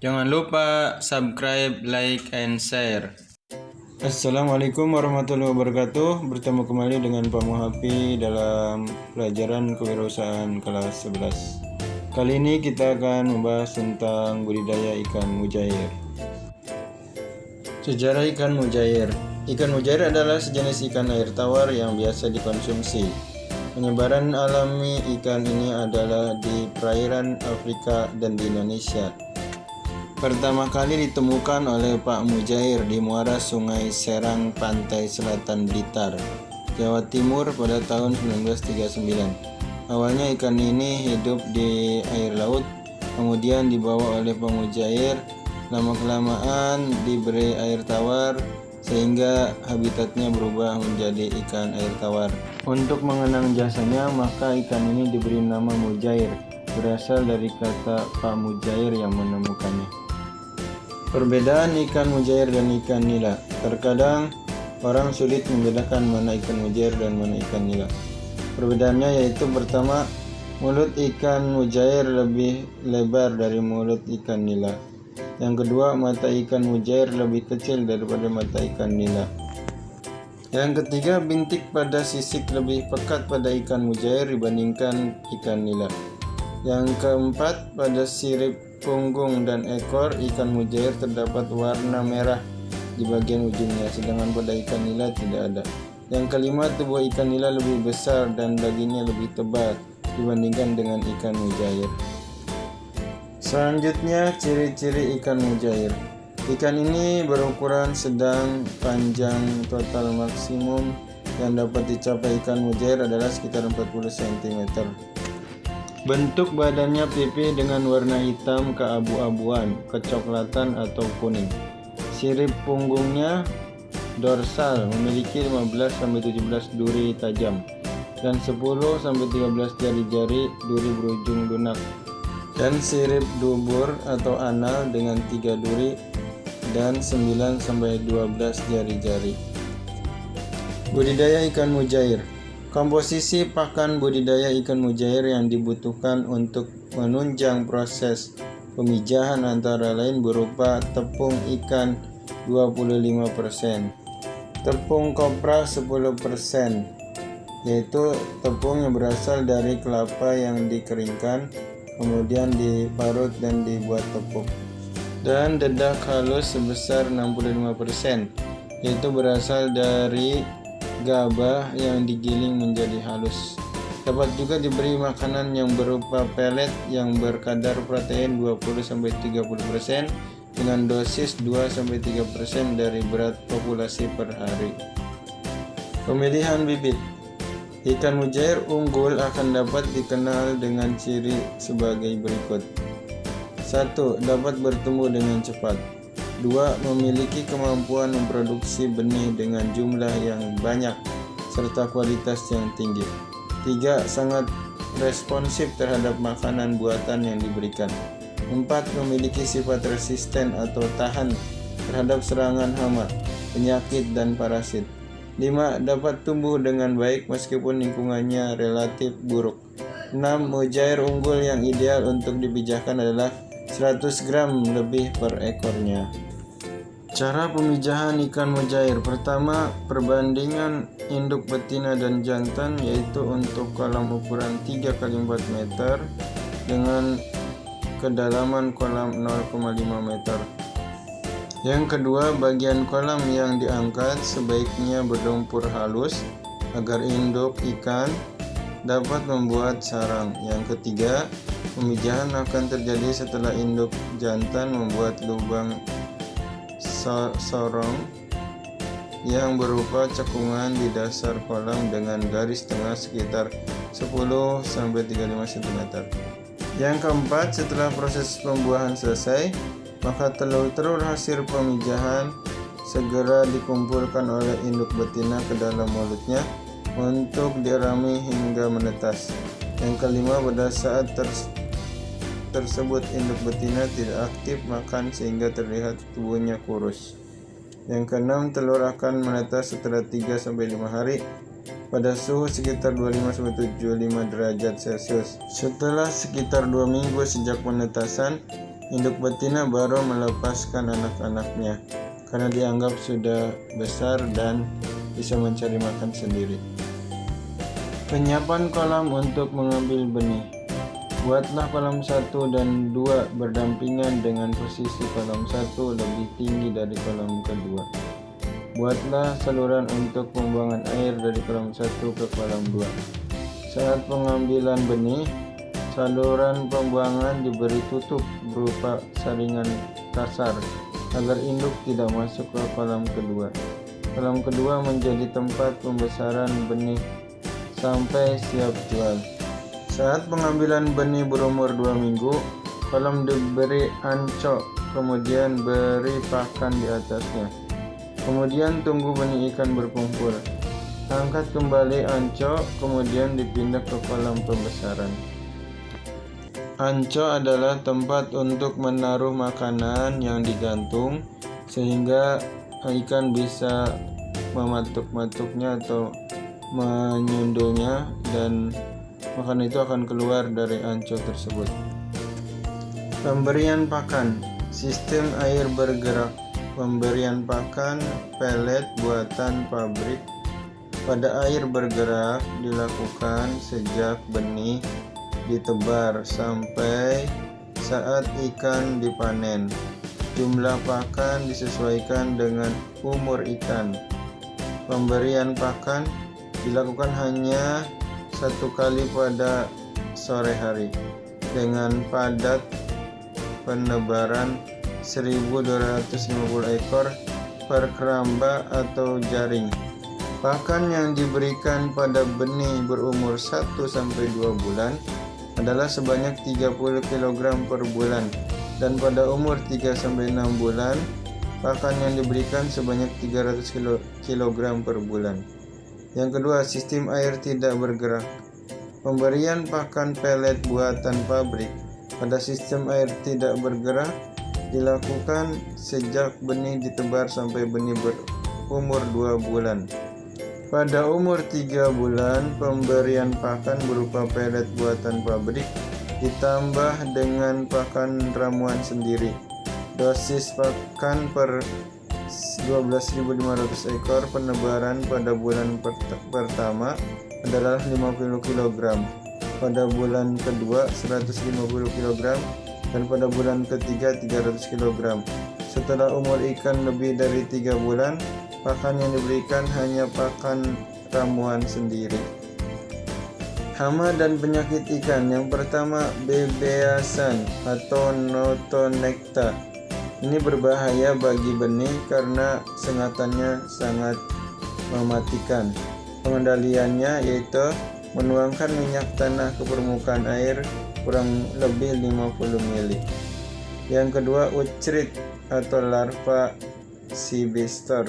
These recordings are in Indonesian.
Jangan lupa subscribe, like, and share. Assalamualaikum warahmatullahi wabarakatuh. Bertemu kembali dengan Pak Muhafi dalam pelajaran kewirausahaan kelas 11. Kali ini kita akan membahas tentang budidaya ikan mujair. Sejarah ikan mujair. Ikan mujair adalah sejenis ikan air tawar yang biasa dikonsumsi. Penyebaran alami ikan ini adalah di perairan Afrika dan di Indonesia. Pertama kali ditemukan oleh Pak Mujair di muara Sungai Serang, Pantai Selatan Blitar, Jawa Timur pada tahun 1939. Awalnya ikan ini hidup di air laut, kemudian dibawa oleh Pak Mujair, lama-kelamaan diberi air tawar, sehingga habitatnya berubah menjadi ikan air tawar. Untuk mengenang jasanya, maka ikan ini diberi nama Mujair, berasal dari kata Pak Mujair yang menemukannya. Perbedaan ikan mujair dan ikan nila. Terkadang orang sulit membedakan mana ikan mujair dan mana ikan nila. Perbedaannya yaitu pertama, mulut ikan mujair lebih lebar dari mulut ikan nila. Yang kedua, mata ikan mujair lebih kecil daripada mata ikan nila. Yang ketiga, bintik pada sisik lebih pekat pada ikan mujair dibandingkan ikan nila. Yang keempat, pada sirip punggung dan ekor ikan mujair terdapat warna merah di bagian ujungnya, sedangkan pada ikan nila tidak ada. Yang kelima, tubuh ikan nila lebih besar dan dagingnya lebih tebal dibandingkan dengan ikan mujair. Selanjutnya, ciri-ciri ikan mujair. Ikan ini berukuran sedang, panjang total maksimum yang dapat dicapai ikan mujair adalah sekitar 40 cm. Bentuk badannya pipih dengan warna hitam keabu-abuan, kecoklatan atau kuning. Sirip punggungnya dorsal memiliki 15-17 duri tajam dan 10-13 jari-jari duri berujung lunak. Dan sirip dubur atau anal dengan 3 duri dan 9-12 jari-jari. Budidaya ikan mujair. Komposisi pakan budidaya ikan mujair yang dibutuhkan untuk menunjang proses pemijahan antara lain berupa tepung ikan 25%, tepung kopra 10%, yaitu tepung yang berasal dari kelapa yang dikeringkan, kemudian diparut dan dibuat tepung, dan dedak halus sebesar 65%, yaitu berasal dari gabah yang digiling menjadi halus. Dapat juga diberi makanan yang berupa pelet yang berkadar protein 20-30% dengan dosis 2-3% dari berat populasi per hari. Pemilihan bibit. Ikan mujair unggul akan dapat dikenal dengan ciri sebagai berikut. 1. Dapat bertumbuh dengan cepat. 2. Memiliki kemampuan memproduksi benih dengan jumlah yang banyak serta kualitas yang tinggi. 3. Sangat responsif terhadap makanan buatan yang diberikan. 4. Memiliki sifat resisten atau tahan terhadap serangan hama, penyakit, dan parasit. 5. Dapat tumbuh dengan baik meskipun lingkungannya relatif buruk. 6. Mujair unggul yang ideal untuk dipijahkan adalah 100 gram lebih per ekornya. Cara pemijahan ikan mujair. Pertama, perbandingan induk betina dan jantan, yaitu untuk kolam ukuran 3x4 meter dengan kedalaman kolam 0,5 meter. Yang kedua, bagian kolam yang diangkat sebaiknya berlumpur halus agar induk ikan dapat membuat sarang. Yang ketiga, pemijahan akan terjadi setelah induk jantan membuat lubang sorong yang berupa cekungan di dasar kolam dengan garis tengah sekitar 10-35 cm. Yang keempat, setelah proses pembuahan selesai, maka telur-telur hasil pemijahan segera dikumpulkan oleh induk betina ke dalam mulutnya untuk dirami hingga menetas. Yang kelima, pada saat tersebut induk betina tidak aktif makan sehingga terlihat tubuhnya kurus. Yang keenam, telur akan menetas setelah 3-5 hari pada suhu sekitar 25-75 derajat Celcius. Setelah sekitar 2 minggu sejak penetasan, Induk betina baru melepaskan anak-anaknya karena dianggap sudah besar dan bisa mencari makan sendiri. Penyiapan kolam untuk mengambil benih. Buatlah kolam 1 dan 2 berdampingan dengan posisi kolam 1 lebih tinggi dari kolam kedua. Buatlah saluran untuk pembuangan air dari kolam 1 ke kolam 2. Saat pengambilan benih, saluran pembuangan diberi tutup berupa saringan kasar agar induk tidak masuk ke kolam kedua. Kolam kedua menjadi tempat pembesaran benih sampai siap jual. Saat pengambilan benih berumur 2 minggu, kolam diberi ancok, kemudian beri pakan di atasnya. Kemudian tunggu benih ikan berkumpul. Angkat kembali ancok, kemudian dipindah ke kolam pembesaran. Ancok adalah tempat untuk menaruh makanan yang digantung sehingga ikan bisa mematuk-matuknya atau menyundulnya dan makanan itu akan keluar dari ancok tersebut. Pemberian pakan. Sistem air bergerak. Pemberian pakan pelet buatan pabrik pada air bergerak dilakukan sejak benih ditebar sampai saat ikan dipanen. Jumlah pakan disesuaikan dengan umur ikan. Pemberian pakan dilakukan hanya 1 kali pada sore hari dengan padat penebaran 1.250 ekor per keramba atau jaring. Pakan yang diberikan pada benih berumur 1-2 bulan adalah sebanyak 30 kg per bulan, dan pada umur 3-6 bulan pakan yang diberikan sebanyak 300 kg per bulan. Yang kedua, sistem air tidak bergerak. Pemberian pakan pelet buatan pabrik pada sistem air tidak bergerak dilakukan sejak benih ditebar sampai benih berumur 2 bulan. Pada umur 3 bulan, pemberian pakan berupa pelet buatan pabrik ditambah dengan pakan ramuan sendiri. Dosis pakan per 12.500 ekor penebaran pada bulan pertama adalah 50 kg, pada bulan kedua 150 kg, dan pada bulan ketiga 300 kg. Setelah umur ikan lebih dari 3 bulan, pakan yang diberikan hanya pakan ramuan sendiri. Hama dan penyakit ikan. Yang pertama, bebeasan atau notonekta. Ini berbahaya bagi benih karena sengatannya sangat mematikan. Pengendaliannya yaitu menuangkan minyak tanah ke permukaan air kurang lebih 50 ml. Yang kedua, ucrit atau larva seabastor.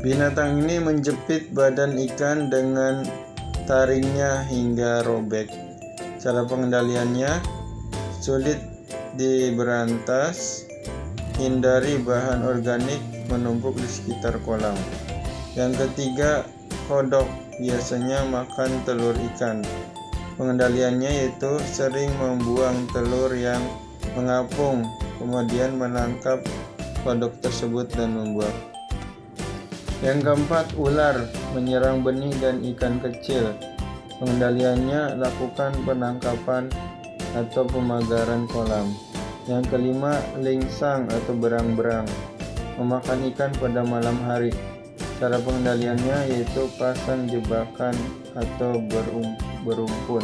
Binatang ini menjepit badan ikan dengan taringnya hingga robek. Cara pengendaliannya sulit diberantas, hindari bahan organik menumpuk di sekitar kolam. Yang ketiga, kodok biasanya makan telur ikan. Pengendaliannya yaitu sering membuang telur yang mengapung, kemudian menangkap kodok tersebut dan membuang. Yang keempat, ular menyerang benih dan ikan kecil. Pengendaliannya lakukan penangkapan atau pemagaran kolam. Yang kelima, lingsang atau berang-berang memakan ikan pada malam hari. Cara pengendaliannya yaitu pasang jebakan atau berumpun.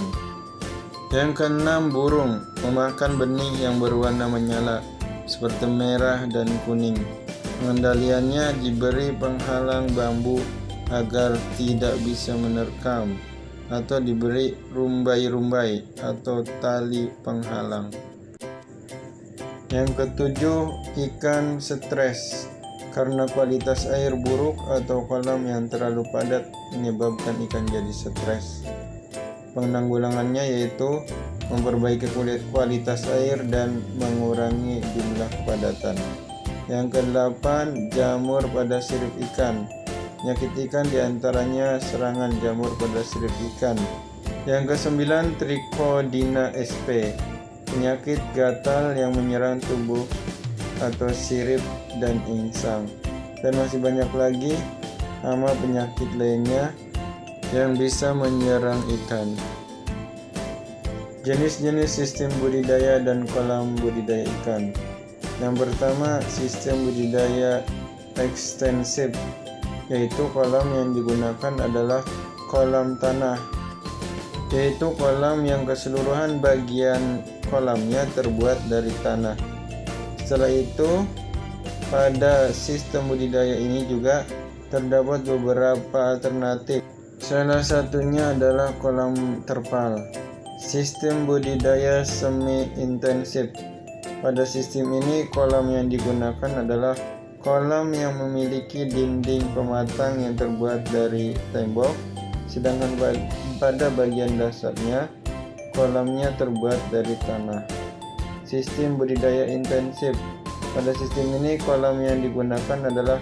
Yang keenam, burung memakan benih yang berwarna menyala seperti merah dan kuning. Pengendaliannya diberi penghalang bambu agar tidak bisa menerkam, atau diberi rumbai-rumbai atau tali penghalang. Yang ketujuh, ikan stres karena kualitas air buruk atau kolam yang terlalu padat menyebabkan ikan jadi stres. Penanggulangannya yaitu memperbaiki kualitas air dan mengurangi jumlah kepadatan. Yang kedelapan, jamur pada sirip ikan. Penyakit ikan diantaranya serangan jamur pada sirip ikan. Yang kesembilan, Trichodina sp. penyakit gatal yang menyerang tubuh atau sirip dan insang, dan masih banyak lagi hama penyakit lainnya yang bisa menyerang ikan. Jenis-jenis sistem budidaya dan kolam budidaya ikan. Yang pertama, sistem budidaya ekstensif, yaitu kolam yang digunakan adalah kolam tanah, yaitu kolam yang keseluruhan bagian kolamnya terbuat dari tanah. Setelah itu, pada sistem budidaya ini juga terdapat beberapa alternatif. Salah satunya adalah kolam terpal. Sistem budidaya semi intensif. Pada sistem ini, kolam yang digunakan adalah kolam yang memiliki dinding pematang yang terbuat dari tembok, sedangkan pada bagian dasarnya kolamnya terbuat dari tanah. Sistem budidaya intensif. Pada sistem ini, kolam yang digunakan adalah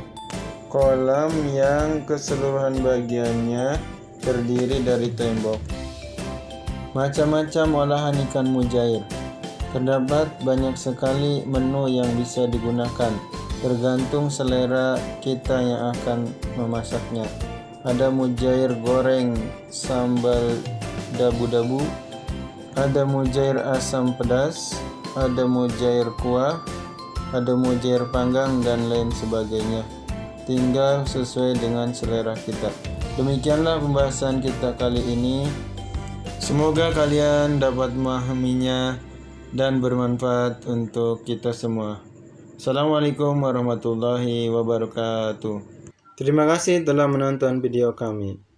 kolam yang keseluruhan bagiannya terdiri dari tembok. Macam-macam olahan ikan mujair. Terdapat banyak sekali menu yang bisa digunakan, tergantung selera kita yang akan memasaknya. Ada mujair goreng sambal dabu-dabu, ada mujair asam pedas, ada mujair kuah, ada mujair panggang, dan lain sebagainya. Tinggal sesuai dengan selera kita. Demikianlah pembahasan kita kali ini. Semoga kalian dapat memahaminya dan bermanfaat untuk kita semua. Assalamualaikum warahmatullahi wabarakatuh. Terima kasih telah menonton video kami.